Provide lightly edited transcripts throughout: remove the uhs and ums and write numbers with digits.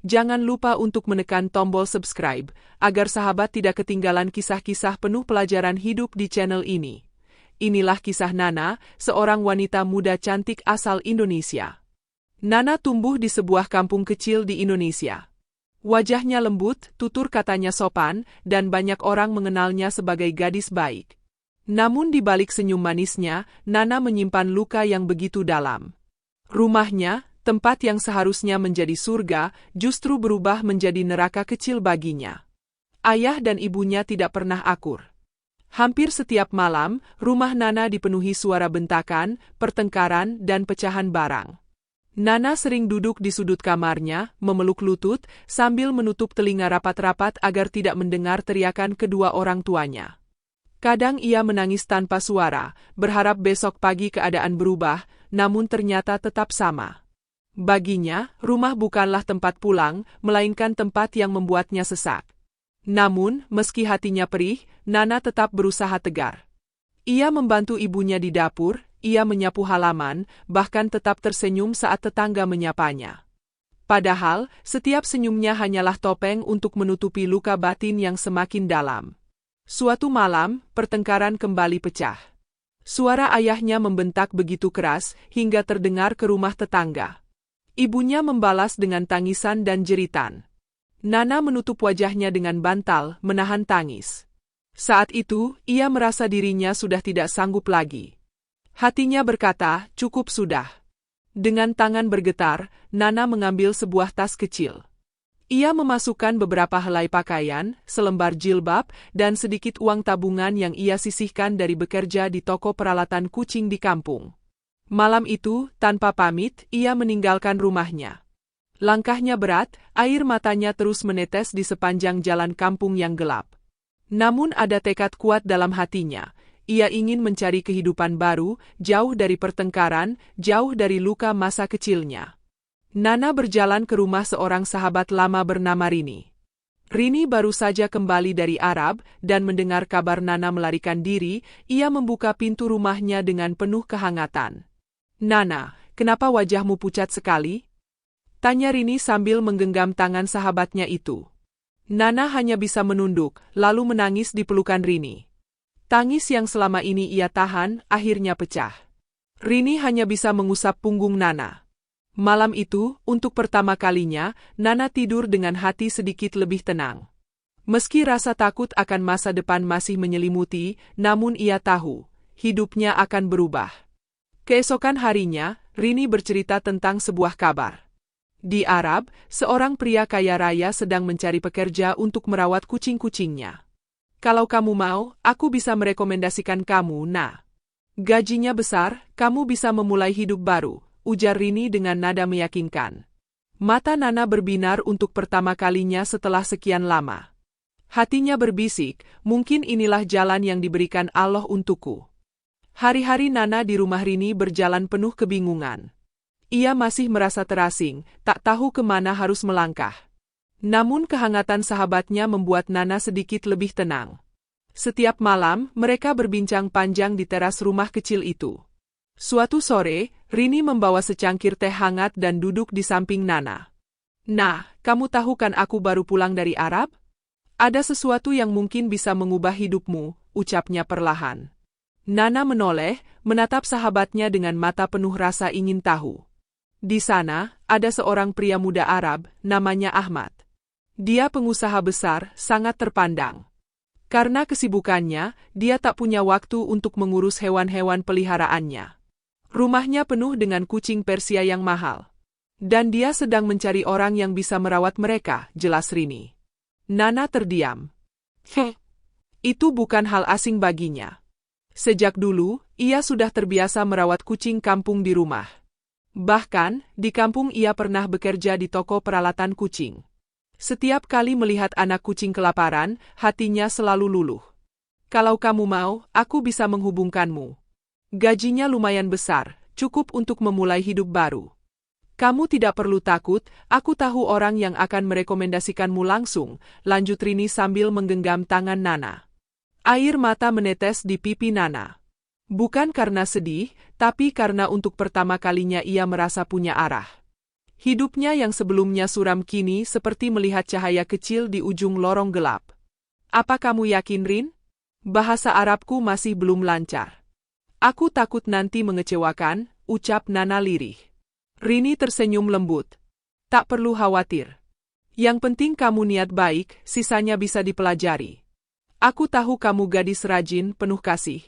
Jangan lupa untuk menekan tombol subscribe, agar sahabat tidak ketinggalan kisah-kisah penuh pelajaran hidup di channel ini. Inilah kisah Nana, seorang wanita muda cantik asal Indonesia. Nana tumbuh di sebuah kampung kecil di Indonesia. Wajahnya lembut, tutur katanya sopan, dan banyak orang mengenalnya sebagai gadis baik. Namun di balik senyum manisnya, Nana menyimpan luka yang begitu dalam. Rumahnya, tempat yang seharusnya menjadi surga, justru berubah menjadi neraka kecil baginya. Ayah dan ibunya tidak pernah akur. Hampir setiap malam, rumah Nana dipenuhi suara bentakan, pertengkaran, dan pecahan barang. Nana sering duduk di sudut kamarnya, memeluk lutut, sambil menutup telinga rapat-rapat agar tidak mendengar teriakan kedua orang tuanya. Kadang ia menangis tanpa suara, berharap besok pagi keadaan berubah, namun ternyata tetap sama. Baginya, rumah bukanlah tempat pulang, melainkan tempat yang membuatnya sesak. Namun, meski hatinya perih, Nana tetap berusaha tegar. Ia membantu ibunya di dapur, ia menyapu halaman, bahkan tetap tersenyum saat tetangga menyapanya. Padahal, setiap senyumnya hanyalah topeng untuk menutupi luka batin yang semakin dalam. Suatu malam, pertengkaran kembali pecah. Suara ayahnya membentak begitu keras, hingga terdengar ke rumah tetangga. Ibunya membalas dengan tangisan dan jeritan. Nana menutup wajahnya dengan bantal, menahan tangis. Saat itu, ia merasa dirinya sudah tidak sanggup lagi. Hatinya berkata, cukup sudah. Dengan tangan bergetar, Nana mengambil sebuah tas kecil. Ia memasukkan beberapa helai pakaian, selembar jilbab, dan sedikit uang tabungan yang ia sisihkan dari bekerja di toko peralatan kucing di kampung. Malam itu, tanpa pamit, ia meninggalkan rumahnya. Langkahnya berat, air matanya terus menetes di sepanjang jalan kampung yang gelap. Namun ada tekad kuat dalam hatinya. Ia ingin mencari kehidupan baru, jauh dari pertengkaran, jauh dari luka masa kecilnya. Nana berjalan ke rumah seorang sahabat lama bernama Rini. Rini baru saja kembali dari Arab, dan mendengar kabar Nana melarikan diri, ia membuka pintu rumahnya dengan penuh kehangatan. Nana, kenapa wajahmu pucat sekali? Tanya Rini sambil menggenggam tangan sahabatnya itu. Nana hanya bisa menunduk, lalu menangis di pelukan Rini. Tangis yang selama ini ia tahan, akhirnya pecah. Rini hanya bisa mengusap punggung Nana. Malam itu, untuk pertama kalinya, Nana tidur dengan hati sedikit lebih tenang. Meski rasa takut akan masa depan masih menyelimuti, namun ia tahu, hidupnya akan berubah. Keesokan harinya, Rini bercerita tentang sebuah kabar. Di Arab, seorang pria kaya raya sedang mencari pekerja untuk merawat kucing-kucingnya. Kalau kamu mau, aku bisa merekomendasikan kamu, Nah. Gajinya besar, kamu bisa memulai hidup baru, ujar Rini dengan nada meyakinkan. Mata Nana berbinar untuk pertama kalinya setelah sekian lama. Hatinya berbisik, mungkin inilah jalan yang diberikan Allah untukku. Hari-hari Nana di rumah Rini berjalan penuh kebingungan. Ia masih merasa terasing, tak tahu kemana harus melangkah. Namun kehangatan sahabatnya membuat Nana sedikit lebih tenang. Setiap malam, mereka berbincang panjang di teras rumah kecil itu. Suatu sore, Rini membawa secangkir teh hangat dan duduk di samping Nana. Nah, kamu tahu kan aku baru pulang dari Arab? Ada sesuatu yang mungkin bisa mengubah hidupmu, ucapnya perlahan. Nana menoleh, menatap sahabatnya dengan mata penuh rasa ingin tahu. Di sana, ada seorang pria muda Arab, namanya Ahmad. Dia pengusaha besar, sangat terpandang. Karena kesibukannya, dia tak punya waktu untuk mengurus hewan-hewan peliharaannya. Rumahnya penuh dengan kucing Persia yang mahal. Dan dia sedang mencari orang yang bisa merawat mereka, jelas Rini. Nana terdiam. Itu bukan hal asing baginya. Sejak dulu, ia sudah terbiasa merawat kucing kampung di rumah. Bahkan, di kampung ia pernah bekerja di toko peralatan kucing. Setiap kali melihat anak kucing kelaparan, hatinya selalu luluh. Kalau kamu mau, aku bisa menghubungkanmu. Gajinya lumayan besar, cukup untuk memulai hidup baru. Kamu tidak perlu takut, aku tahu orang yang akan merekomendasikanmu langsung, lanjut Rini sambil menggenggam tangan Nana. Air mata menetes di pipi Nana. Bukan karena sedih, tapi karena untuk pertama kalinya ia merasa punya arah. Hidupnya yang sebelumnya suram kini seperti melihat cahaya kecil di ujung lorong gelap. Apa kamu yakin, Rin? Bahasa Arabku masih belum lancar. Aku takut nanti mengecewakan, ucap Nana lirih. Rini tersenyum lembut. Tak perlu khawatir. Yang penting kamu niat baik, sisanya bisa dipelajari. Aku tahu kamu gadis rajin, penuh kasih.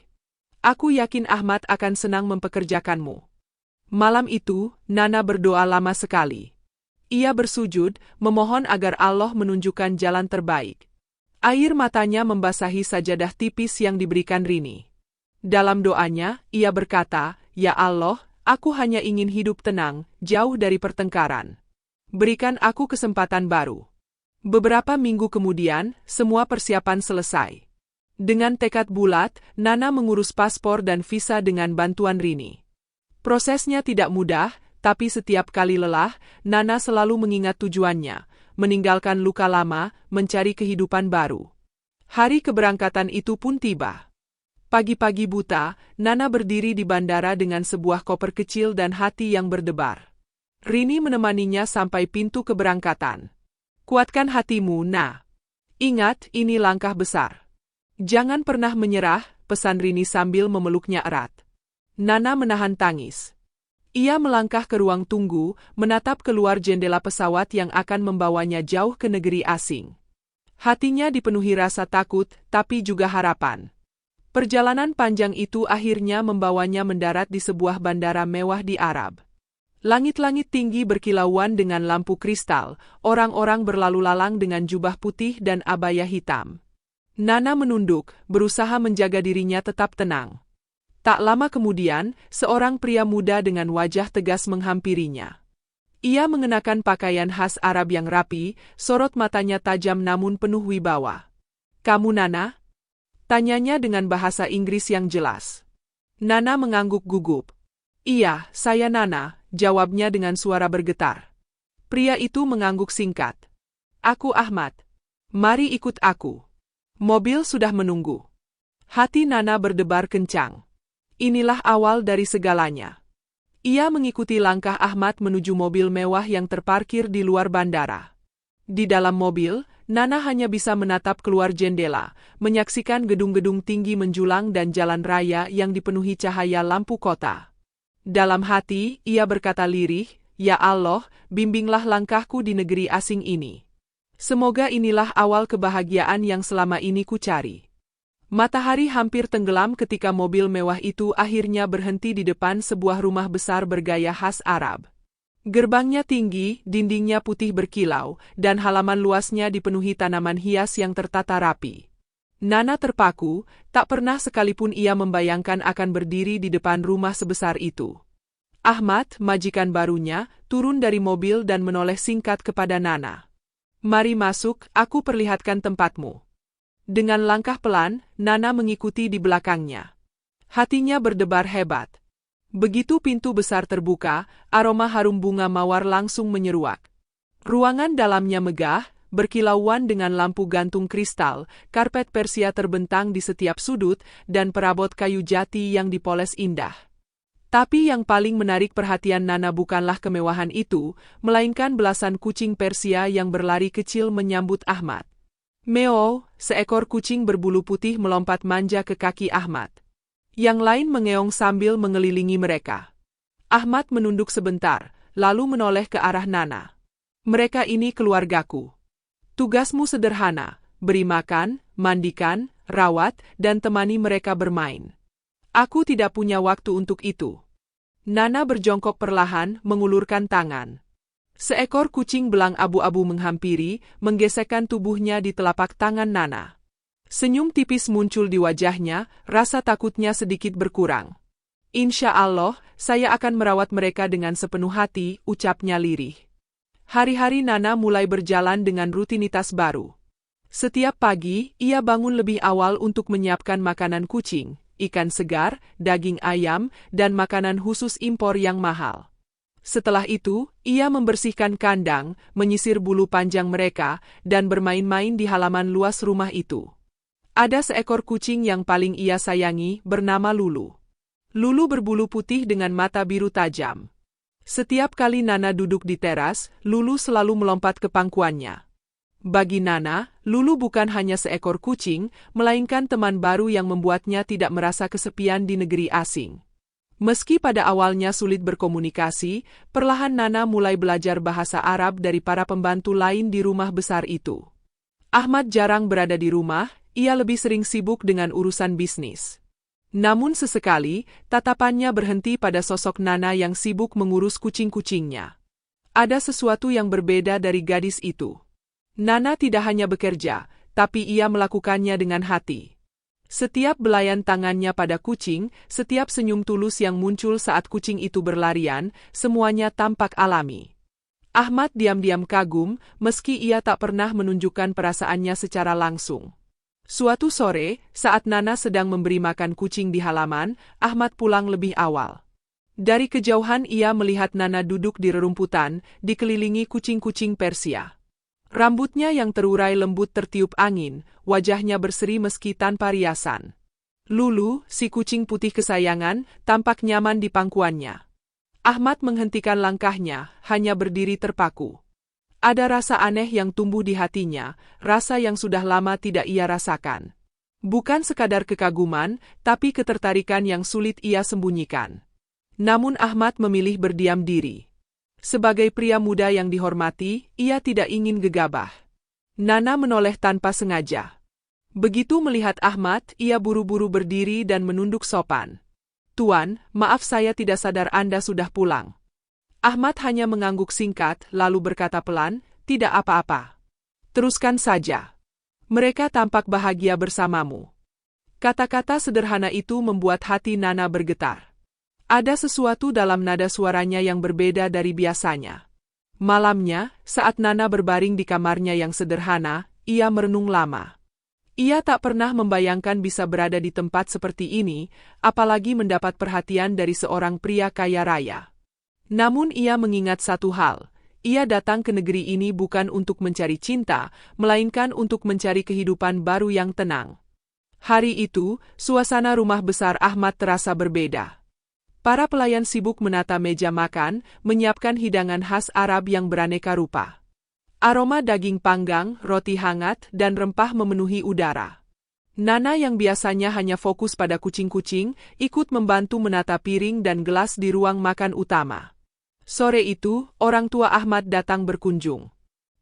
Aku yakin Ahmad akan senang mempekerjakanmu. Malam itu, Nana berdoa lama sekali. Ia bersujud, memohon agar Allah menunjukkan jalan terbaik. Air matanya membasahi sajadah tipis yang diberikan Rini. Dalam doanya, ia berkata, "Ya Allah, aku hanya ingin hidup tenang, jauh dari pertengkaran. Berikan aku kesempatan baru." Beberapa minggu kemudian, semua persiapan selesai. Dengan tekad bulat, Nana mengurus paspor dan visa dengan bantuan Rini. Prosesnya tidak mudah, tapi setiap kali lelah, Nana selalu mengingat tujuannya, meninggalkan luka lama, mencari kehidupan baru. Hari keberangkatan itu pun tiba. Pagi-pagi buta, Nana berdiri di bandara dengan sebuah koper kecil dan hati yang berdebar. Rini menemaninya sampai pintu keberangkatan. Kuatkan hatimu, Nah. Ingat, ini langkah besar. Jangan pernah menyerah, pesan Rini sambil memeluknya erat. Nana menahan tangis. Ia melangkah ke ruang tunggu, menatap keluar jendela pesawat yang akan membawanya jauh ke negeri asing. Hatinya dipenuhi rasa takut, tapi juga harapan. Perjalanan panjang itu akhirnya membawanya mendarat di sebuah bandara mewah di Arab. Langit-langit tinggi berkilauan dengan lampu kristal, orang-orang berlalu lalang dengan jubah putih dan abaya hitam. Nana menunduk, berusaha menjaga dirinya tetap tenang. Tak lama kemudian, seorang pria muda dengan wajah tegas menghampirinya. Ia mengenakan pakaian khas Arab yang rapi, sorot matanya tajam namun penuh wibawa. "Kamu Nana?" tanyanya dengan bahasa Inggris yang jelas. Nana mengangguk gugup. "Iya, saya Nana," jawabnya dengan suara bergetar. Pria itu mengangguk singkat. "Aku Ahmad. Mari ikut aku." Mobil sudah menunggu. Hati Nana berdebar kencang. Inilah awal dari segalanya. Ia mengikuti langkah Ahmad menuju mobil mewah yang terparkir di luar bandara. Di dalam mobil, Nana hanya bisa menatap keluar jendela, menyaksikan gedung-gedung tinggi menjulang dan jalan raya yang dipenuhi cahaya lampu kota. Dalam hati, ia berkata lirih, "Ya Allah, bimbinglah langkahku di negeri asing ini. Semoga inilah awal kebahagiaan yang selama ini kucari." Matahari hampir tenggelam ketika mobil mewah itu akhirnya berhenti di depan sebuah rumah besar bergaya khas Arab. Gerbangnya tinggi, dindingnya putih berkilau, dan halaman luasnya dipenuhi tanaman hias yang tertata rapi. Nana terpaku, tak pernah sekalipun ia membayangkan akan berdiri di depan rumah sebesar itu. Ahmad, majikan barunya, turun dari mobil dan menoleh singkat kepada Nana. "Mari masuk, aku perlihatkan tempatmu." Dengan langkah pelan, Nana mengikuti di belakangnya. Hatinya berdebar hebat. Begitu pintu besar terbuka, aroma harum bunga mawar langsung menyeruak. Ruangan dalamnya megah, berkilauan dengan lampu gantung kristal, karpet Persia terbentang di setiap sudut, dan perabot kayu jati yang dipoles indah. Tapi yang paling menarik perhatian Nana bukanlah kemewahan itu, melainkan belasan kucing Persia yang berlari kecil menyambut Ahmad. "Meow," seekor kucing berbulu putih melompat manja ke kaki Ahmad. Yang lain mengeong sambil mengelilingi mereka. Ahmad menunduk sebentar, lalu menoleh ke arah Nana. "Mereka ini keluargaku. Tugasmu sederhana, beri makan, mandikan, rawat, dan temani mereka bermain. Aku tidak punya waktu untuk itu." Nana berjongkok perlahan, mengulurkan tangan. Seekor kucing belang abu-abu menghampiri, menggesekkan tubuhnya di telapak tangan Nana. Senyum tipis muncul di wajahnya, rasa takutnya sedikit berkurang. "Insya Allah, saya akan merawat mereka dengan sepenuh hati," ucapnya lirih. Hari-hari Nana mulai berjalan dengan rutinitas baru. Setiap pagi, ia bangun lebih awal untuk menyiapkan makanan kucing, ikan segar, daging ayam, dan makanan khusus impor yang mahal. Setelah itu, ia membersihkan kandang, menyisir bulu panjang mereka, dan bermain-main di halaman luas rumah itu. Ada seekor kucing yang paling ia sayangi, bernama Lulu. Lulu berbulu putih dengan mata biru tajam. Setiap kali Nana duduk di teras, Lulu selalu melompat ke pangkuannya. Bagi Nana, Lulu bukan hanya seekor kucing, melainkan teman baru yang membuatnya tidak merasa kesepian di negeri asing. Meski pada awalnya sulit berkomunikasi, perlahan Nana mulai belajar bahasa Arab dari para pembantu lain di rumah besar itu. Ahmad jarang berada di rumah, ia lebih sering sibuk dengan urusan bisnis. Namun sesekali, tatapannya berhenti pada sosok Nana yang sibuk mengurus kucing-kucingnya. Ada sesuatu yang berbeda dari gadis itu. Nana tidak hanya bekerja, tapi ia melakukannya dengan hati. Setiap belayan tangannya pada kucing, setiap senyum tulus yang muncul saat kucing itu berlarian, semuanya tampak alami. Ahmad diam-diam kagum, meski ia tak pernah menunjukkan perasaannya secara langsung. Suatu sore, saat Nana sedang memberi makan kucing di halaman, Ahmad pulang lebih awal. Dari kejauhan ia melihat Nana duduk di rerumputan, dikelilingi kucing-kucing Persia. Rambutnya yang terurai lembut tertiup angin, wajahnya berseri meski tanpa riasan. Lulu, si kucing putih kesayangan, tampak nyaman di pangkuannya. Ahmad menghentikan langkahnya, hanya berdiri terpaku. Ada rasa aneh yang tumbuh di hatinya, rasa yang sudah lama tidak ia rasakan. Bukan sekadar kekaguman, tapi ketertarikan yang sulit ia sembunyikan. Namun Ahmad memilih berdiam diri. Sebagai pria muda yang dihormati, ia tidak ingin gegabah. Nana menoleh tanpa sengaja. Begitu melihat Ahmad, ia buru-buru berdiri dan menunduk sopan. "Tuan, maaf saya tidak sadar Anda sudah pulang." Ahmad hanya mengangguk singkat, lalu berkata pelan, "Tidak apa-apa. Teruskan saja. Mereka tampak bahagia bersamamu." Kata-kata sederhana itu membuat hati Nana bergetar. Ada sesuatu dalam nada suaranya yang berbeda dari biasanya. Malamnya, saat Nana berbaring di kamarnya yang sederhana, ia merenung lama. Ia tak pernah membayangkan bisa berada di tempat seperti ini, apalagi mendapat perhatian dari seorang pria kaya raya. Namun ia mengingat satu hal, ia datang ke negeri ini bukan untuk mencari cinta, melainkan untuk mencari kehidupan baru yang tenang. Hari itu, suasana rumah besar Ahmad terasa berbeda. Para pelayan sibuk menata meja makan, menyiapkan hidangan khas Arab yang beraneka rupa. Aroma daging panggang, roti hangat, dan rempah memenuhi udara. Nana yang biasanya hanya fokus pada kucing-kucing, ikut membantu menata piring dan gelas di ruang makan utama. Sore itu, orang tua Ahmad datang berkunjung.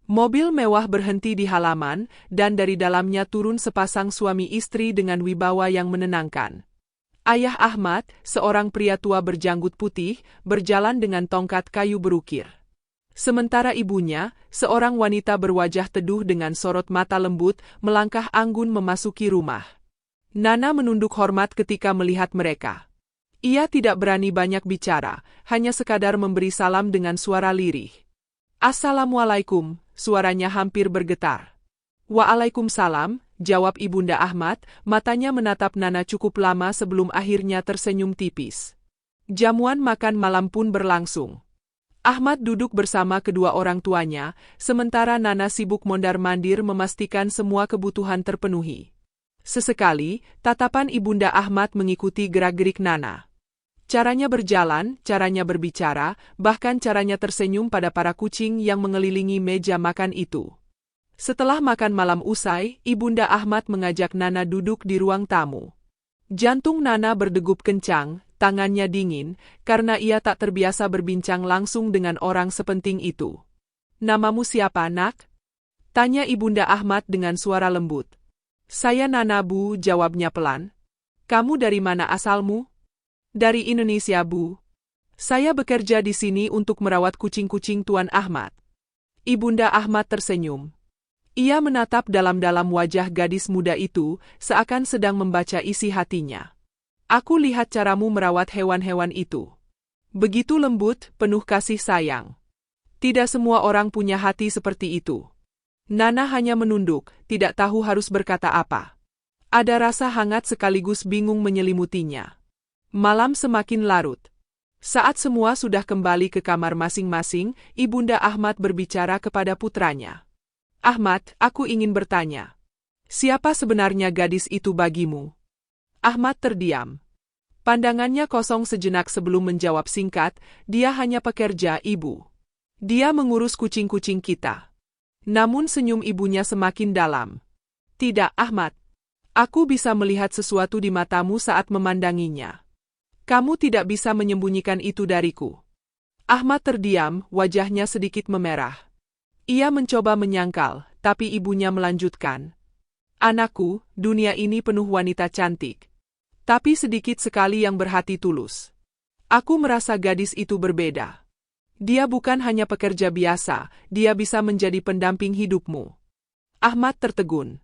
Mobil mewah berhenti di halaman, dan dari dalamnya turun sepasang suami istri dengan wibawa yang menenangkan. Ayah Ahmad, seorang pria tua berjanggut putih, berjalan dengan tongkat kayu berukir. Sementara ibunya, seorang wanita berwajah teduh dengan sorot mata lembut, melangkah anggun memasuki rumah. Nana menunduk hormat ketika melihat mereka. Ia tidak berani banyak bicara, hanya sekadar memberi salam dengan suara lirih. "Assalamualaikum," suaranya hampir bergetar. "Waalaikumsalam," jawab Ibunda Ahmad, matanya menatap Nana cukup lama sebelum akhirnya tersenyum tipis. Jamuan makan malam pun berlangsung. Ahmad duduk bersama kedua orang tuanya, sementara Nana sibuk mondar-mandir memastikan semua kebutuhan terpenuhi. Sesekali, tatapan Ibunda Ahmad mengikuti gerak-gerik Nana. Caranya berjalan, caranya berbicara, bahkan caranya tersenyum pada para kucing yang mengelilingi meja makan itu. Setelah makan malam usai, Ibunda Ahmad mengajak Nana duduk di ruang tamu. Jantung Nana berdegup kencang, tangannya dingin, karena ia tak terbiasa berbincang langsung dengan orang sepenting itu. "Namamu siapa, Nak?" tanya Ibunda Ahmad dengan suara lembut. "Saya Nana, Bu," jawabnya pelan. "Kamu dari mana asalmu?" "Dari Indonesia, Bu. Saya bekerja di sini untuk merawat kucing-kucing Tuan Ahmad." Ibunda Ahmad tersenyum. Ia menatap dalam-dalam wajah gadis muda itu, seakan sedang membaca isi hatinya. "Aku lihat caramu merawat hewan-hewan itu. Begitu lembut, penuh kasih sayang. Tidak semua orang punya hati seperti itu." Nana hanya menunduk, tidak tahu harus berkata apa. Ada rasa hangat sekaligus bingung menyelimutinya. Malam semakin larut. Saat semua sudah kembali ke kamar masing-masing, Ibunda Ahmad berbicara kepada putranya. "Ahmad, aku ingin bertanya. Siapa sebenarnya gadis itu bagimu?" Ahmad terdiam. Pandangannya kosong sejenak sebelum menjawab singkat, dia hanya pekerja, Ibu. Dia mengurus kucing-kucing kita. Namun senyum ibunya semakin dalam. Tidak, Ahmad. Aku bisa melihat sesuatu di matamu saat memandanginya. Kamu tidak bisa menyembunyikan itu dariku. Ahmad terdiam, wajahnya sedikit memerah. Ia mencoba menyangkal, tapi ibunya melanjutkan. Anakku, dunia ini penuh wanita cantik. Tapi sedikit sekali yang berhati tulus. Aku merasa gadis itu berbeda. Dia bukan hanya pekerja biasa, dia bisa menjadi pendamping hidupmu. Ahmad tertegun.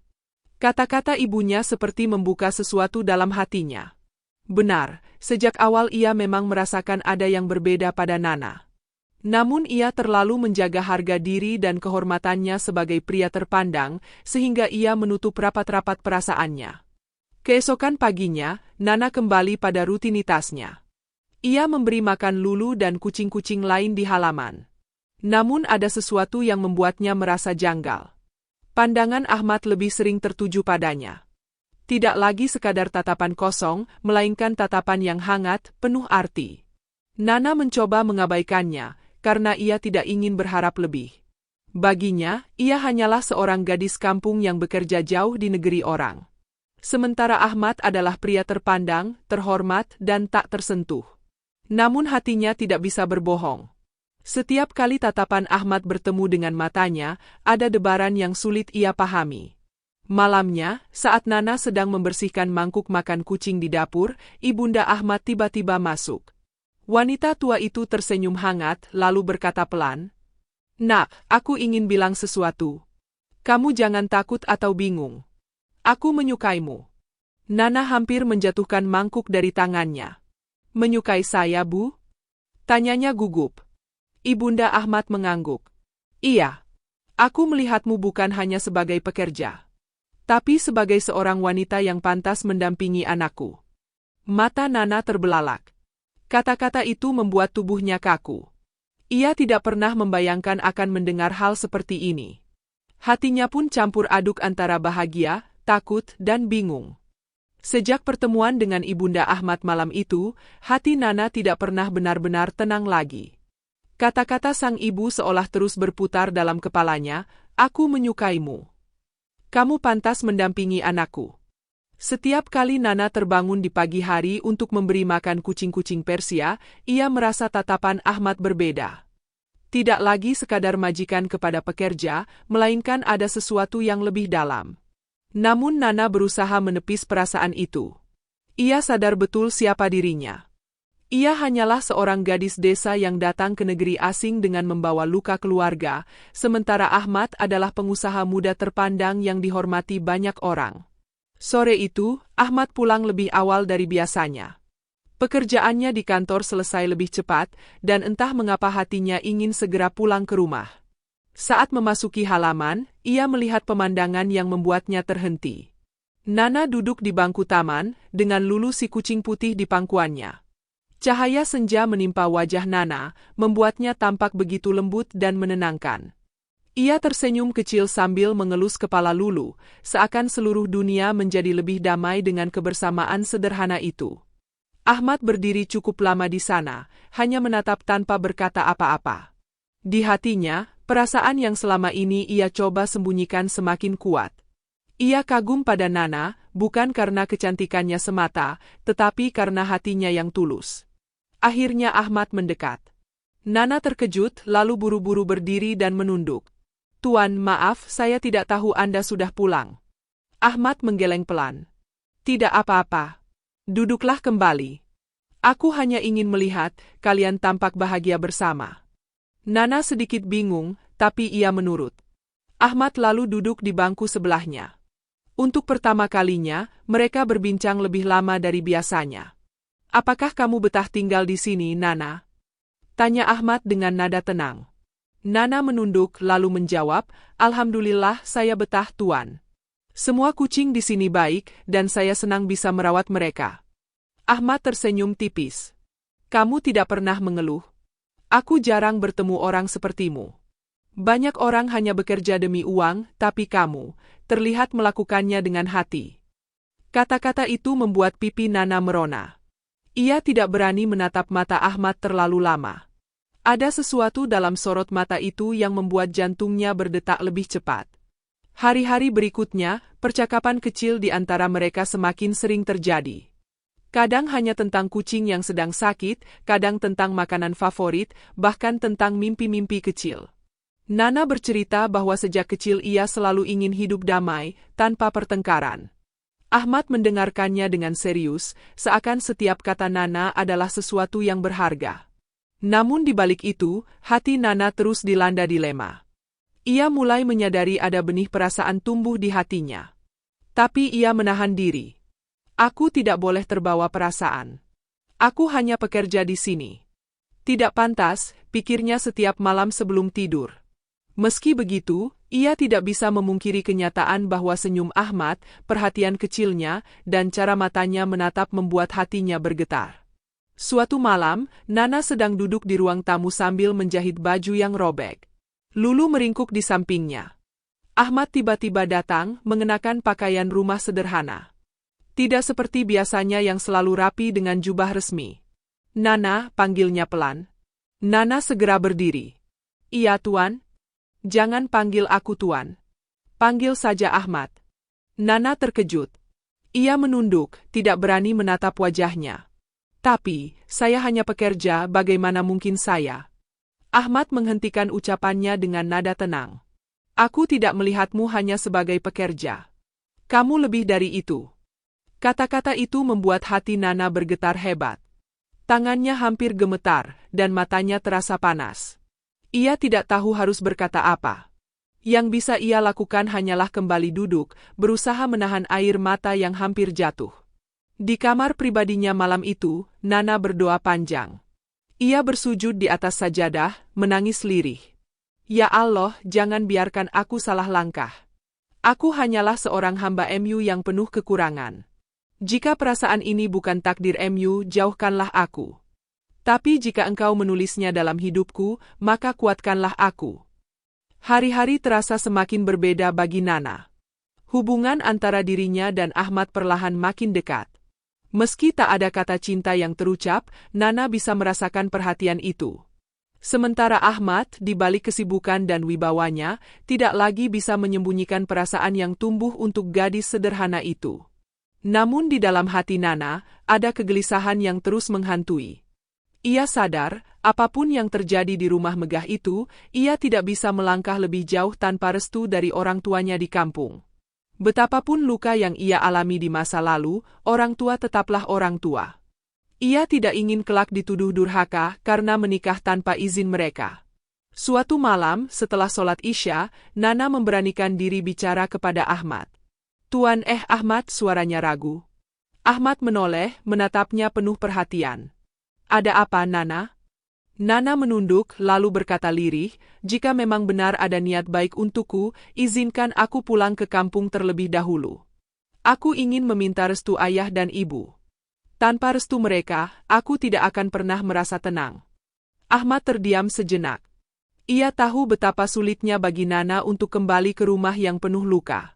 Kata-kata ibunya seperti membuka sesuatu dalam hatinya. Benar, sejak awal ia memang merasakan ada yang berbeda pada Nana. Namun ia terlalu menjaga harga diri dan kehormatannya sebagai pria terpandang, sehingga ia menutup rapat-rapat perasaannya. Keesokan paginya, Nana kembali pada rutinitasnya. Ia memberi makan Lulu dan kucing-kucing lain di halaman. Namun ada sesuatu yang membuatnya merasa janggal. Pandangan Ahmad lebih sering tertuju padanya. Tidak lagi sekadar tatapan kosong, melainkan tatapan yang hangat, penuh arti. Nana mencoba mengabaikannya, karena ia tidak ingin berharap lebih. Baginya, ia hanyalah seorang gadis kampung yang bekerja jauh di negeri orang. Sementara Ahmad adalah pria terpandang, terhormat, dan tak tersentuh. Namun hatinya tidak bisa berbohong. Setiap kali tatapan Ahmad bertemu dengan matanya, ada debaran yang sulit ia pahami. Malamnya, saat Nana sedang membersihkan mangkuk makan kucing di dapur, ibunda Ahmad tiba-tiba masuk. Wanita tua itu tersenyum hangat, lalu berkata pelan, "Nak, aku ingin bilang sesuatu. Kamu jangan takut atau bingung. Aku menyukaimu." Nana hampir menjatuhkan mangkuk dari tangannya. "Menyukai saya, Bu?" tanyanya gugup. Ibunda Ahmad mengangguk. "Iya. Aku melihatmu bukan hanya sebagai pekerja, tapi sebagai seorang wanita yang pantas mendampingi anakku." Mata Nana terbelalak. Kata-kata itu membuat tubuhnya kaku. Ia tidak pernah membayangkan akan mendengar hal seperti ini. Hatinya pun campur aduk antara bahagia, takut, dan bingung. Sejak pertemuan dengan ibunda Ahmad malam itu, hati Nana tidak pernah benar-benar tenang lagi. Kata-kata sang ibu seolah terus berputar dalam kepalanya, "Aku menyukaimu. Kamu pantas mendampingi anakku." Setiap kali Nana terbangun di pagi hari untuk memberi makan kucing-kucing Persia, ia merasa tatapan Ahmad berbeda. Tidak lagi sekadar majikan kepada pekerja, melainkan ada sesuatu yang lebih dalam. Namun Nana berusaha menepis perasaan itu. Ia sadar betul siapa dirinya. Ia hanyalah seorang gadis desa yang datang ke negeri asing dengan membawa luka keluarga, sementara Ahmad adalah pengusaha muda terpandang yang dihormati banyak orang. Sore itu, Ahmad pulang lebih awal dari biasanya. Pekerjaannya di kantor selesai lebih cepat, dan entah mengapa hatinya ingin segera pulang ke rumah. Saat memasuki halaman, ia melihat pemandangan yang membuatnya terhenti. Nana duduk di bangku taman, dengan Lulu si kucing putih di pangkuannya. Cahaya senja menimpa wajah Nana, membuatnya tampak begitu lembut dan menenangkan. Ia tersenyum kecil sambil mengelus kepala Lulu, seakan seluruh dunia menjadi lebih damai dengan kebersamaan sederhana itu. Ahmad berdiri cukup lama di sana, hanya menatap tanpa berkata apa-apa. Di hatinya, perasaan yang selama ini ia coba sembunyikan semakin kuat. Ia kagum pada Nana, bukan karena kecantikannya semata, tetapi karena hatinya yang tulus. Akhirnya Ahmad mendekat. Nana terkejut, lalu buru-buru berdiri dan menunduk. "Tuan, maaf, saya tidak tahu Anda sudah pulang." Ahmad menggeleng pelan. "Tidak apa-apa. Duduklah kembali. Aku hanya ingin melihat kalian tampak bahagia bersama." Nana sedikit bingung, tapi ia menurut. Ahmad lalu duduk di bangku sebelahnya. Untuk pertama kalinya, mereka berbincang lebih lama dari biasanya. "Apakah kamu betah tinggal di sini, Nana?" tanya Ahmad dengan nada tenang. Nana menunduk lalu menjawab, "Alhamdulillah saya betah, Tuan. Semua kucing di sini baik, dan saya senang bisa merawat mereka." Ahmad tersenyum tipis. "Kamu tidak pernah mengeluh. Aku jarang bertemu orang sepertimu. Banyak orang hanya bekerja demi uang, tapi kamu terlihat melakukannya dengan hati." Kata-kata itu membuat pipi Nana merona. Ia tidak berani menatap mata Ahmad terlalu lama. Ada sesuatu dalam sorot mata itu yang membuat jantungnya berdetak lebih cepat. Hari-hari berikutnya, percakapan kecil di antara mereka semakin sering terjadi. Kadang hanya tentang kucing yang sedang sakit, kadang tentang makanan favorit, bahkan tentang mimpi-mimpi kecil. Nana bercerita bahwa sejak kecil ia selalu ingin hidup damai, tanpa pertengkaran. Ahmad mendengarkannya dengan serius, seakan setiap kata Nana adalah sesuatu yang berharga. Namun di balik itu, hati Nana terus dilanda dilema. Ia mulai menyadari ada benih perasaan tumbuh di hatinya. Tapi ia menahan diri. Aku tidak boleh terbawa perasaan. Aku hanya pekerja di sini. Tidak pantas, pikirnya setiap malam sebelum tidur. Meski begitu, ia tidak bisa memungkiri kenyataan bahwa senyum Ahmad, perhatian kecilnya, dan cara matanya menatap membuat hatinya bergetar. Suatu malam, Nana sedang duduk di ruang tamu sambil menjahit baju yang robek. Lulu meringkuk di sampingnya. Ahmad tiba-tiba datang, mengenakan pakaian rumah sederhana. Tidak seperti biasanya yang selalu rapi dengan jubah resmi. Nana, panggilnya pelan. Nana segera berdiri. Iya, Tuan. Jangan panggil aku Tuan. Panggil saja Ahmad. Nana terkejut. Ia menunduk, tidak berani menatap wajahnya. Tapi, saya hanya pekerja, bagaimana mungkin saya? Ahmad menghentikan ucapannya dengan nada tenang. Aku tidak melihatmu hanya sebagai pekerja. Kamu lebih dari itu. Kata-kata itu membuat hati Nana bergetar hebat. Tangannya hampir gemetar, dan matanya terasa panas. Ia tidak tahu harus berkata apa. Yang bisa ia lakukan hanyalah kembali duduk, berusaha menahan air mata yang hampir jatuh. Di kamar pribadinya malam itu, Nana berdoa panjang. Ia bersujud di atas sajadah, menangis lirih. Ya Allah, jangan biarkan aku salah langkah. Aku hanyalah seorang hamba MU yang penuh kekurangan. Jika perasaan ini bukan takdir MU, jauhkanlah aku. Tapi jika engkau menulisnya dalam hidupku, maka kuatkanlah aku. Hari-hari terasa semakin berbeda bagi Nana. Hubungan antara dirinya dan Ahmad perlahan makin dekat. Meski tak ada kata cinta yang terucap, Nana bisa merasakan perhatian itu. Sementara Ahmad, di balik kesibukan dan wibawanya, tidak lagi bisa menyembunyikan perasaan yang tumbuh untuk gadis sederhana itu. Namun di dalam hati Nana, ada kegelisahan yang terus menghantui. Ia sadar, apapun yang terjadi di rumah megah itu, ia tidak bisa melangkah lebih jauh tanpa restu dari orang tuanya di kampung. Betapapun luka yang ia alami di masa lalu, orang tua tetaplah orang tua. Ia tidak ingin kelak dituduh durhaka karena menikah tanpa izin mereka. Suatu malam, setelah sholat Isya, Nana memberanikan diri bicara kepada Ahmad. Tuan Ahmad, suaranya ragu. Ahmad menoleh, menatapnya penuh perhatian. Ada apa, Nana? Nana menunduk, lalu berkata lirih, jika memang benar ada niat baik untukku, izinkan aku pulang ke kampung terlebih dahulu. Aku ingin meminta restu ayah dan ibu. Tanpa restu mereka, aku tidak akan pernah merasa tenang. Ahmad terdiam sejenak. Ia tahu betapa sulitnya bagi Nana untuk kembali ke rumah yang penuh luka.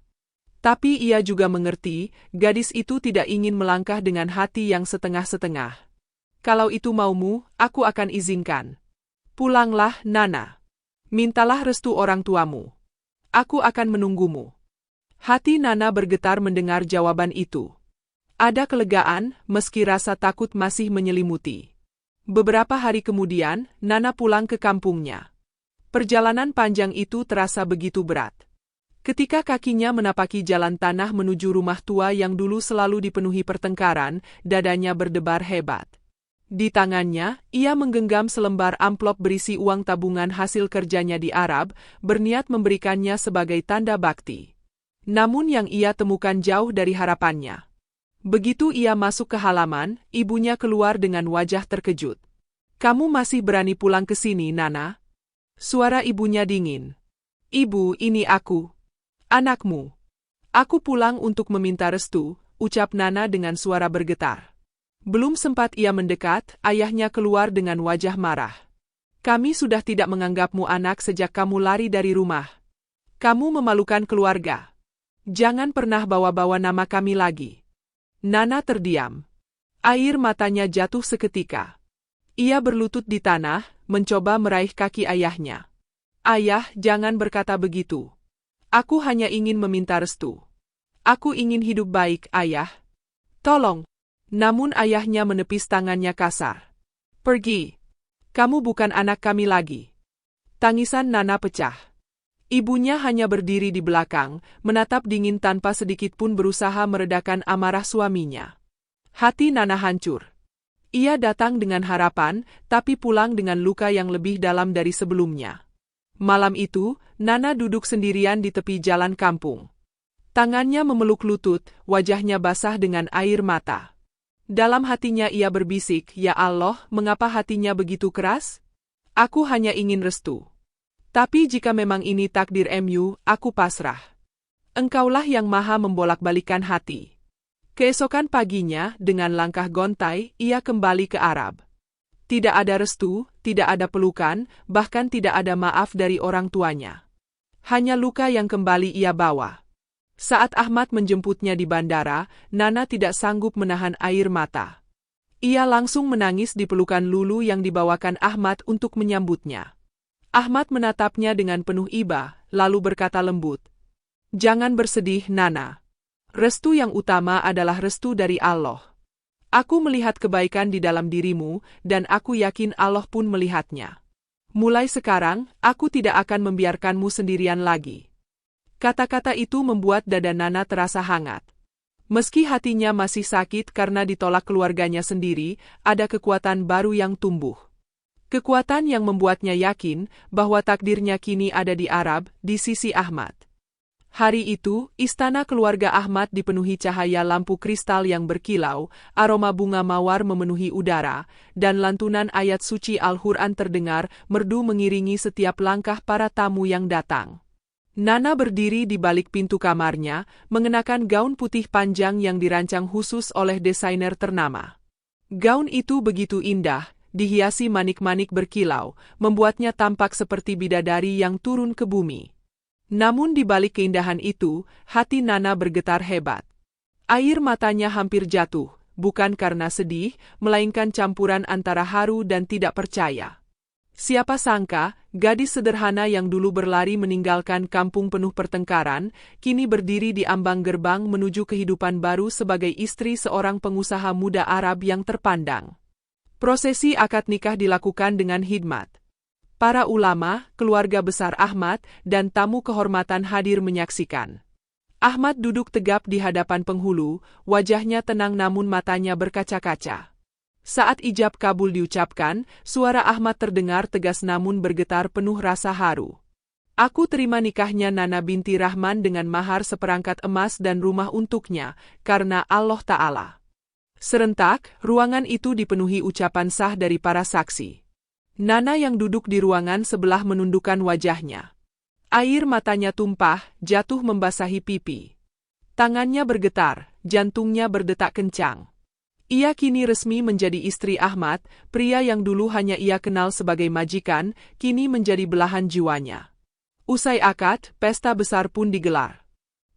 Tapi ia juga mengerti, gadis itu tidak ingin melangkah dengan hati yang setengah-setengah. Kalau itu maumu, aku akan izinkan. Pulanglah, Nana. Mintalah restu orang tuamu. Aku akan menunggumu. Hati Nana bergetar mendengar jawaban itu. Ada kelegaan, meski rasa takut masih menyelimuti. Beberapa hari kemudian, Nana pulang ke kampungnya. Perjalanan panjang itu terasa begitu berat. Ketika kakinya menapaki jalan tanah menuju rumah tua yang dulu selalu dipenuhi pertengkaran, dadanya berdebar hebat. Di tangannya, ia menggenggam selembar amplop berisi uang tabungan hasil kerjanya di Arab, berniat memberikannya sebagai tanda bakti. Namun yang ia temukan jauh dari harapannya. Begitu ia masuk ke halaman, ibunya keluar dengan wajah terkejut. Kamu masih berani pulang ke sini, Nana? Suara ibunya dingin. Ibu, ini aku. Anakmu. Aku pulang untuk meminta restu, ucap Nana dengan suara bergetar. Belum sempat ia mendekat, ayahnya keluar dengan wajah marah. Kami sudah tidak menganggapmu anak sejak kamu lari dari rumah. Kamu memalukan keluarga. Jangan pernah bawa-bawa nama kami lagi. Nana terdiam. Air matanya jatuh seketika. Ia berlutut di tanah, mencoba meraih kaki ayahnya. Ayah, jangan berkata begitu. Aku hanya ingin meminta restu. Aku ingin hidup baik, ayah. Tolong. Namun ayahnya menepis tangannya kasar. Pergi. Kamu bukan anak kami lagi. Tangisan Nana pecah. Ibunya hanya berdiri di belakang, menatap dingin tanpa sedikit pun berusaha meredakan amarah suaminya. Hati Nana hancur. Ia datang dengan harapan, tapi pulang dengan luka yang lebih dalam dari sebelumnya. Malam itu, Nana duduk sendirian di tepi jalan kampung. Tangannya memeluk lutut, wajahnya basah dengan air mata. Dalam hatinya ia berbisik, "Ya Allah, mengapa hatinya begitu keras? Aku hanya ingin restu. Tapi jika memang ini takdir MU, aku pasrah. Engkaulah yang maha membolak-balikan hati." Keesokan paginya, dengan langkah gontai, ia kembali ke Arab. Tidak ada restu, tidak ada pelukan, bahkan tidak ada maaf dari orang tuanya. Hanya luka yang kembali ia bawa. Saat Ahmad menjemputnya di bandara, Nana tidak sanggup menahan air mata. Ia langsung menangis di pelukan Lulu yang dibawakan Ahmad untuk menyambutnya. Ahmad menatapnya dengan penuh iba, lalu berkata lembut, "Jangan bersedih, Nana. Restu yang utama adalah restu dari Allah. Aku melihat kebaikan di dalam dirimu, dan aku yakin Allah pun melihatnya. Mulai sekarang, aku tidak akan membiarkanmu sendirian lagi." Kata-kata itu membuat dada Nana terasa hangat. Meski hatinya masih sakit karena ditolak keluarganya sendiri, ada kekuatan baru yang tumbuh. Kekuatan yang membuatnya yakin bahwa takdirnya kini ada di Arab, di sisi Ahmad. Hari itu, istana keluarga Ahmad dipenuhi cahaya lampu kristal yang berkilau, aroma bunga mawar memenuhi udara, dan lantunan ayat suci Al-Quran terdengar merdu mengiringi setiap langkah para tamu yang datang. Nana berdiri di balik pintu kamarnya, mengenakan gaun putih panjang yang dirancang khusus oleh desainer ternama. Gaun itu begitu indah, dihiasi manik-manik berkilau, membuatnya tampak seperti bidadari yang turun ke bumi. Namun di balik keindahan itu, hati Nana bergetar hebat. Air matanya hampir jatuh, bukan karena sedih, melainkan campuran antara haru dan tidak percaya. Siapa sangka, gadis sederhana yang dulu berlari meninggalkan kampung penuh pertengkaran, kini berdiri di ambang gerbang menuju kehidupan baru sebagai istri seorang pengusaha muda Arab yang terpandang. Prosesi akad nikah dilakukan dengan hikmat. Para ulama, keluarga besar Ahmad, dan tamu kehormatan hadir menyaksikan. Ahmad duduk tegap di hadapan penghulu, wajahnya tenang namun matanya berkaca-kaca. Saat ijab kabul diucapkan, suara Ahmad terdengar tegas namun bergetar penuh rasa haru. "Aku terima nikahnya Nana binti Rahman dengan mahar seperangkat emas dan rumah untuknya, karena Allah Ta'ala." Serentak, ruangan itu dipenuhi ucapan sah dari para saksi. Nana yang duduk di ruangan sebelah menundukkan wajahnya. Air matanya tumpah, jatuh membasahi pipi. Tangannya bergetar, jantungnya berdetak kencang. Ia kini resmi menjadi istri Ahmad, pria yang dulu hanya ia kenal sebagai majikan, kini menjadi belahan jiwanya. Usai akad, pesta besar pun digelar.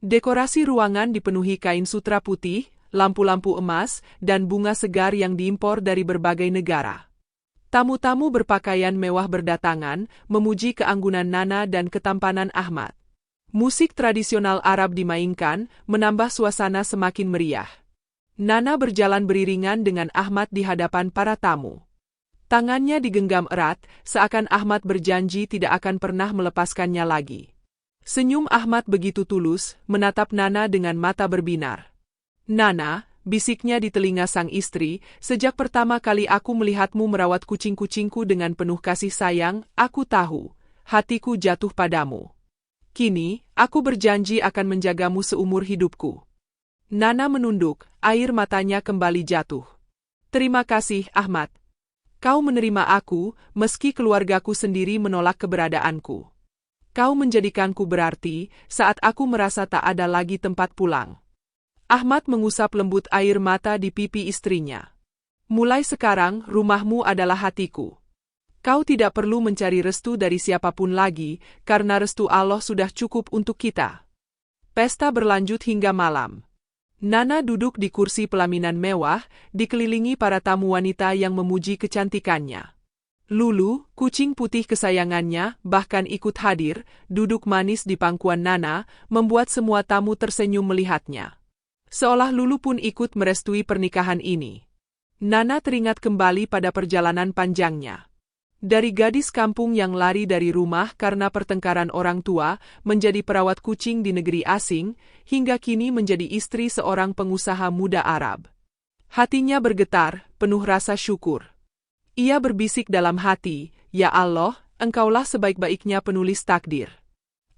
Dekorasi ruangan dipenuhi kain sutra putih, lampu-lampu emas, dan bunga segar yang diimpor dari berbagai negara. Tamu-tamu berpakaian mewah berdatangan, memuji keanggunan Nana dan ketampanan Ahmad. Musik tradisional Arab dimainkan, menambah suasana semakin meriah. Nana berjalan beriringan dengan Ahmad di hadapan para tamu. Tangannya digenggam erat, seakan Ahmad berjanji tidak akan pernah melepaskannya lagi. Senyum Ahmad begitu tulus, menatap Nana dengan mata berbinar. "Nana," bisiknya di telinga sang istri, "sejak pertama kali aku melihatmu merawat kucing-kucingku dengan penuh kasih sayang, aku tahu, hatiku jatuh padamu. Kini, aku berjanji akan menjagamu seumur hidupku." Nana menunduk, air matanya kembali jatuh. "Terima kasih, Ahmad. Kau menerima aku, meski keluargaku sendiri menolak keberadaanku. Kau menjadikanku berarti, saat aku merasa tak ada lagi tempat pulang." Ahmad mengusap lembut air mata di pipi istrinya. "Mulai sekarang, rumahmu adalah hatiku. Kau tidak perlu mencari restu dari siapapun lagi, karena restu Allah sudah cukup untuk kita." Pesta berlanjut hingga malam. Nana duduk di kursi pelaminan mewah, dikelilingi para tamu wanita yang memuji kecantikannya. Lulu, kucing putih kesayangannya, bahkan ikut hadir, duduk manis di pangkuan Nana, membuat semua tamu tersenyum melihatnya. Seolah Lulu pun ikut merestui pernikahan ini. Nana teringat kembali pada perjalanan panjangnya. Dari gadis kampung yang lari dari rumah karena pertengkaran orang tua, menjadi perawat kucing di negeri asing, hingga kini menjadi istri seorang pengusaha muda Arab. Hatinya bergetar, penuh rasa syukur. Ia berbisik dalam hati, "Ya Allah, Engkaulah sebaik-baiknya penulis takdir.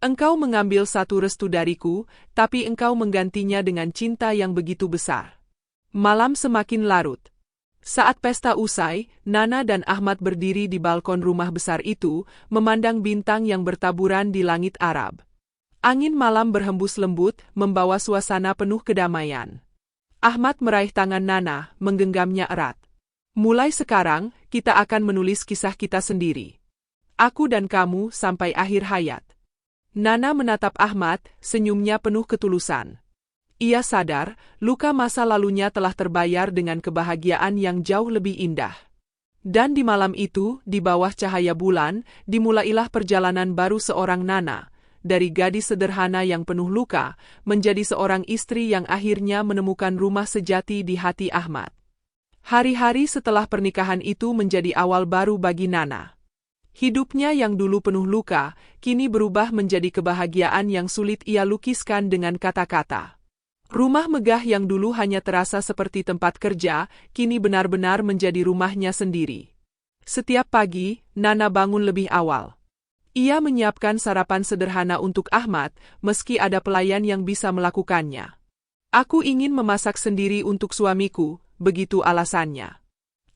Engkau mengambil satu restu dariku, tapi Engkau menggantinya dengan cinta yang begitu besar." Malam semakin larut. Saat pesta usai, Nana dan Ahmad berdiri di balkon rumah besar itu, memandang bintang yang bertaburan di langit Arab. Angin malam berhembus lembut, membawa suasana penuh kedamaian. Ahmad meraih tangan Nana, menggenggamnya erat. "Mulai sekarang, kita akan menulis kisah kita sendiri. Aku dan kamu sampai akhir hayat." Nana menatap Ahmad, senyumnya penuh ketulusan. Ia sadar, luka masa lalunya telah terbayar dengan kebahagiaan yang jauh lebih indah. Dan di malam itu, di bawah cahaya bulan, dimulailah perjalanan baru seorang Nana, dari gadis sederhana yang penuh luka, menjadi seorang istri yang akhirnya menemukan rumah sejati di hati Ahmad. Hari-hari setelah pernikahan itu menjadi awal baru bagi Nana. Hidupnya yang dulu penuh luka, kini berubah menjadi kebahagiaan yang sulit ia lukiskan dengan kata-kata. Rumah megah yang dulu hanya terasa seperti tempat kerja, kini benar-benar menjadi rumahnya sendiri. Setiap pagi, Nana bangun lebih awal. Ia menyiapkan sarapan sederhana untuk Ahmad, meski ada pelayan yang bisa melakukannya. "Aku ingin memasak sendiri untuk suamiku," begitu alasannya.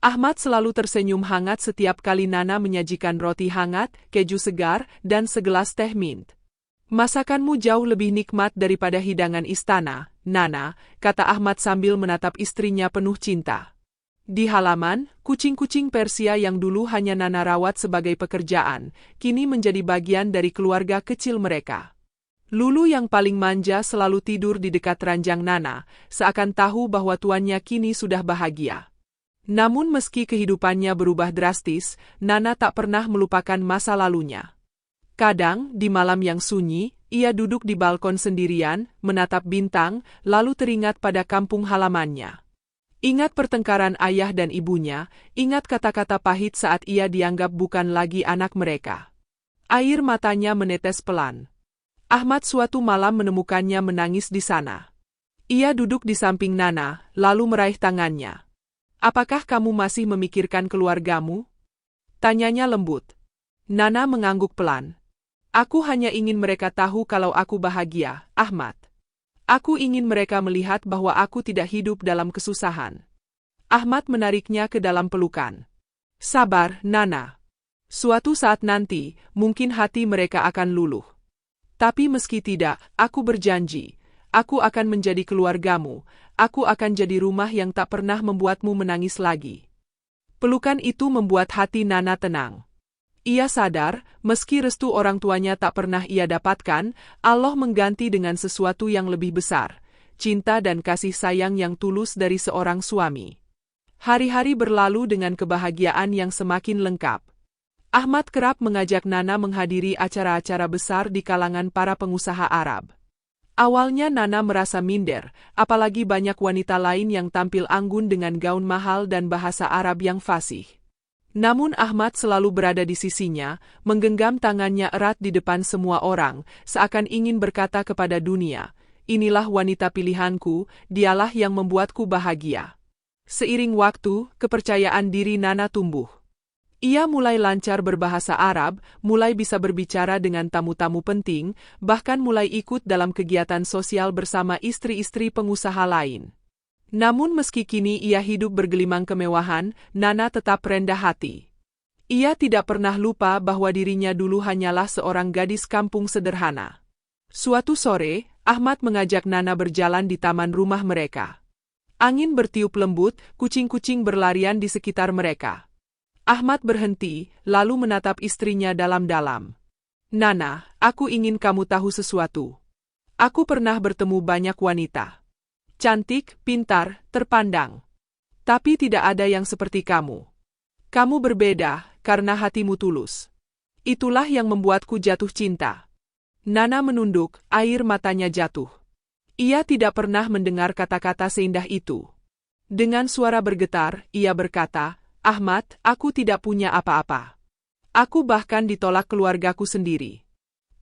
Ahmad selalu tersenyum hangat setiap kali Nana menyajikan roti hangat, keju segar, dan segelas teh mint. "Masakanmu jauh lebih nikmat daripada hidangan istana, Nana," kata Ahmad sambil menatap istrinya penuh cinta. Di halaman, kucing-kucing Persia yang dulu hanya Nana rawat sebagai pekerjaan, kini menjadi bagian dari keluarga kecil mereka. Lulu yang paling manja selalu tidur di dekat ranjang Nana, seakan tahu bahwa tuannya kini sudah bahagia. Namun meski kehidupannya berubah drastis, Nana tak pernah melupakan masa lalunya. Kadang, di malam yang sunyi, ia duduk di balkon sendirian, menatap bintang, lalu teringat pada kampung halamannya. Ingat pertengkaran ayah dan ibunya, ingat kata-kata pahit saat ia dianggap bukan lagi anak mereka. Air matanya menetes pelan. Ahmad suatu malam menemukannya menangis di sana. Ia duduk di samping Nana, lalu meraih tangannya. "Apakah kamu masih memikirkan keluargamu?" tanyanya lembut. Nana mengangguk pelan. "Aku hanya ingin mereka tahu kalau aku bahagia, Ahmad. Aku ingin mereka melihat bahwa aku tidak hidup dalam kesusahan." Ahmad menariknya ke dalam pelukan. "Sabar, Nana. Suatu saat nanti, mungkin hati mereka akan luluh. Tapi meski tidak, aku berjanji, aku akan menjadi keluargamu, aku akan jadi rumah yang tak pernah membuatmu menangis lagi." Pelukan itu membuat hati Nana tenang. Ia sadar, meski restu orang tuanya tak pernah ia dapatkan, Allah mengganti dengan sesuatu yang lebih besar, cinta dan kasih sayang yang tulus dari seorang suami. Hari-hari berlalu dengan kebahagiaan yang semakin lengkap. Ahmad kerap mengajak Nana menghadiri acara-acara besar di kalangan para pengusaha Arab. Awalnya Nana merasa minder, apalagi banyak wanita lain yang tampil anggun dengan gaun mahal dan bahasa Arab yang fasih. Namun Ahmad selalu berada di sisinya, menggenggam tangannya erat di depan semua orang, seakan ingin berkata kepada dunia, "Inilah wanita pilihanku, dialah yang membuatku bahagia." Seiring waktu, kepercayaan diri Nana tumbuh. Ia mulai lancar berbahasa Arab, mulai bisa berbicara dengan tamu-tamu penting, bahkan mulai ikut dalam kegiatan sosial bersama istri-istri pengusaha lain. Namun meski kini ia hidup bergelimang kemewahan, Nana tetap rendah hati. Ia tidak pernah lupa bahwa dirinya dulu hanyalah seorang gadis kampung sederhana. Suatu sore, Ahmad mengajak Nana berjalan di taman rumah mereka. Angin bertiup lembut, kucing-kucing berlarian di sekitar mereka. Ahmad berhenti, lalu menatap istrinya dalam-dalam. "Nana, aku ingin kamu tahu sesuatu. Aku pernah bertemu banyak wanita. cantik, pintar, terpandang. Tapi tidak ada yang seperti kamu. Kamu berbeda, karena hatimu tulus. Itulah yang membuatku jatuh cinta. Nana menunduk, air matanya jatuh. Ia tidak pernah mendengar kata-kata seindah itu. Dengan suara bergetar, ia berkata, Ahmad, aku tidak punya apa-apa. Aku bahkan ditolak keluargaku sendiri.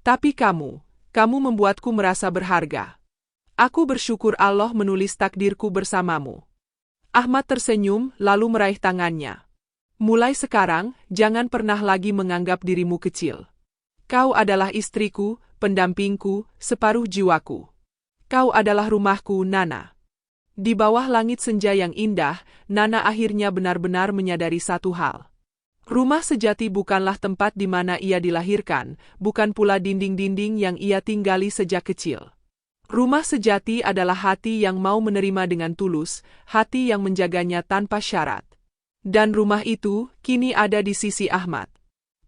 Tapi kamu membuatku merasa berharga. Aku bersyukur Allah menulis takdirku bersamamu. Ahmad tersenyum, lalu meraih tangannya. Mulai sekarang, jangan pernah lagi menganggap dirimu kecil. Kau adalah istriku, pendampingku, separuh jiwaku. Kau adalah rumahku, Nana. Di bawah langit senja yang indah, Nana akhirnya benar-benar menyadari satu hal. Rumah sejati bukanlah tempat di mana ia dilahirkan, bukan pula dinding-dinding yang ia tinggali sejak kecil. Rumah sejati adalah hati yang mau menerima dengan tulus, hati yang menjaganya tanpa syarat. Dan rumah itu kini ada di sisi Ahmad.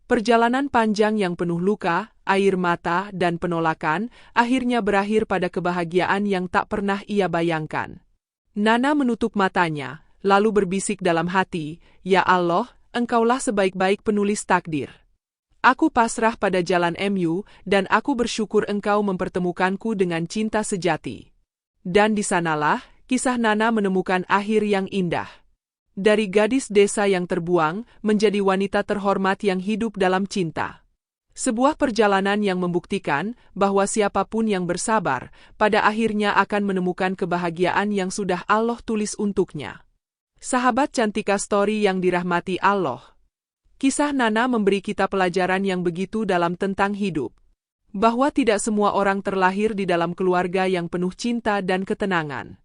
Perjalanan panjang yang penuh luka, air mata, dan penolakan, akhirnya berakhir pada kebahagiaan yang tak pernah ia bayangkan. Nana menutup matanya, lalu berbisik dalam hati, Ya Allah, Engkaulah sebaik-baik penulis takdir. Aku pasrah pada jalan MU, dan aku bersyukur Engkau mempertemukanku dengan cinta sejati. Dan di sanalah, kisah Nana menemukan akhir yang indah. Dari gadis desa yang terbuang, menjadi wanita terhormat yang hidup dalam cinta. Sebuah perjalanan yang membuktikan bahwa siapapun yang bersabar, pada akhirnya akan menemukan kebahagiaan yang sudah Allah tulis untuknya. Sahabat Cantika Story yang dirahmati Allah. Kisah Nana memberi kita pelajaran yang begitu dalam tentang hidup. Bahwa tidak semua orang terlahir di dalam keluarga yang penuh cinta dan ketenangan.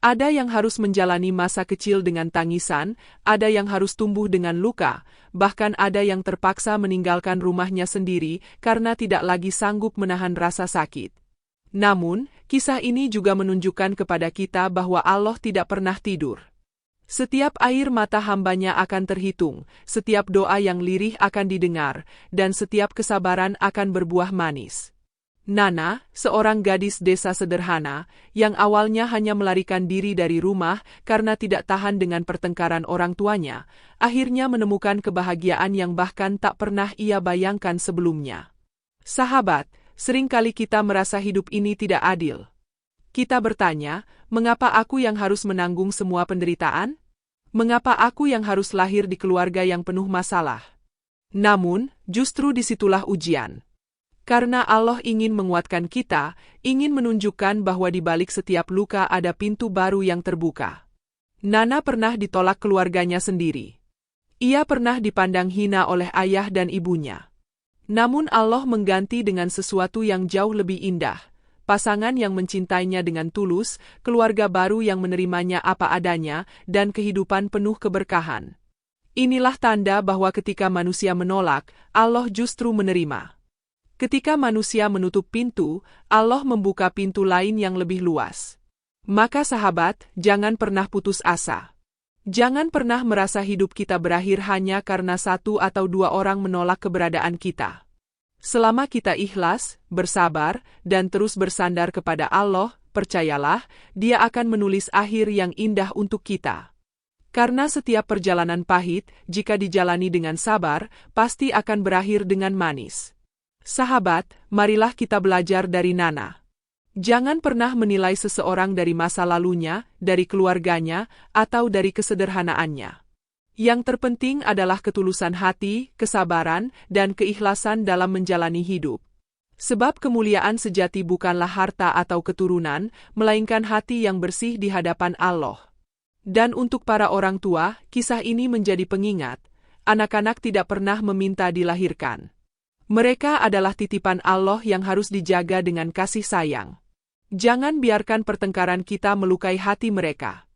Ada yang harus menjalani masa kecil dengan tangisan, ada yang harus tumbuh dengan luka, bahkan ada yang terpaksa meninggalkan rumahnya sendiri karena tidak lagi sanggup menahan rasa sakit. Namun, kisah ini juga menunjukkan kepada kita bahwa Allah tidak pernah tidur. Setiap air mata hambanya akan terhitung, setiap doa yang lirih akan didengar, dan setiap kesabaran akan berbuah manis. Nana, seorang gadis desa sederhana, yang awalnya hanya melarikan diri dari rumah karena tidak tahan dengan pertengkaran orang tuanya, akhirnya menemukan kebahagiaan yang bahkan tak pernah ia bayangkan sebelumnya. Sahabat, seringkali kita merasa hidup ini tidak adil. Kita bertanya, mengapa aku yang harus menanggung semua penderitaan? Mengapa aku yang harus lahir di keluarga yang penuh masalah? Namun, justru disitulah ujian. Karena Allah ingin menguatkan kita, ingin menunjukkan bahwa di balik setiap luka ada pintu baru yang terbuka. Nana pernah ditolak keluarganya sendiri. Ia pernah dipandang hina oleh ayah dan ibunya. Namun Allah mengganti dengan sesuatu yang jauh lebih indah. Pasangan yang mencintainya dengan tulus, keluarga baru yang menerimanya apa adanya, dan kehidupan penuh keberkahan. Inilah tanda bahwa ketika manusia menolak, Allah justru menerima. Ketika manusia menutup pintu, Allah membuka pintu lain yang lebih luas. Maka sahabat, jangan pernah putus asa. Jangan pernah merasa hidup kita berakhir hanya karena satu atau dua orang menolak keberadaan kita. Selama kita ikhlas, bersabar, dan terus bersandar kepada Allah, percayalah, Dia akan menulis akhir yang indah untuk kita. Karena setiap perjalanan pahit, jika dijalani dengan sabar, pasti akan berakhir dengan manis. Sahabat, marilah kita belajar dari Nana. Jangan pernah menilai seseorang dari masa lalunya, dari keluarganya, atau dari kesederhanaannya. Yang terpenting adalah ketulusan hati, kesabaran, dan keikhlasan dalam menjalani hidup. Sebab kemuliaan sejati bukanlah harta atau keturunan, melainkan hati yang bersih di hadapan Allah. Dan untuk para orang tua, kisah ini menjadi pengingat, anak-anak tidak pernah meminta dilahirkan. Mereka adalah titipan Allah yang harus dijaga dengan kasih sayang. Jangan biarkan pertengkaran kita melukai hati mereka.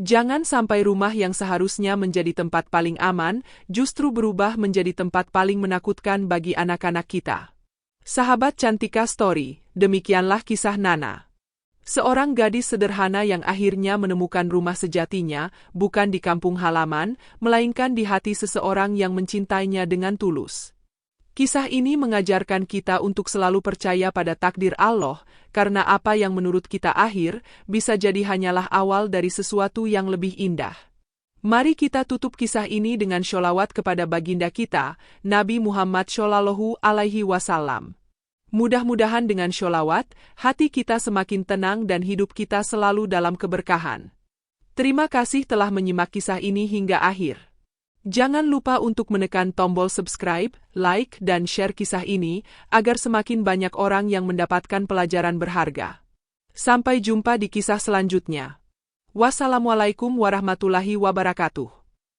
Jangan sampai rumah yang seharusnya menjadi tempat paling aman, justru berubah menjadi tempat paling menakutkan bagi anak-anak kita. Sahabat Cantika Story, demikianlah kisah Nana. Seorang gadis sederhana yang akhirnya menemukan rumah sejatinya, bukan di kampung halaman, melainkan di hati seseorang yang mencintainya dengan tulus. Kisah ini mengajarkan kita untuk selalu percaya pada takdir Allah, karena apa yang menurut kita akhir, bisa jadi hanyalah awal dari sesuatu yang lebih indah. Mari kita tutup kisah ini dengan sholawat kepada baginda kita, Nabi Muhammad Shallallahu Alaihi Wasallam. Mudah-mudahan dengan sholawat, hati kita semakin tenang dan hidup kita selalu dalam keberkahan. Terima kasih telah menyimak kisah ini hingga akhir. Jangan lupa untuk menekan tombol subscribe, like, dan share kisah ini, agar semakin banyak orang yang mendapatkan pelajaran berharga. Sampai jumpa di kisah selanjutnya. Wassalamualaikum warahmatullahi wabarakatuh.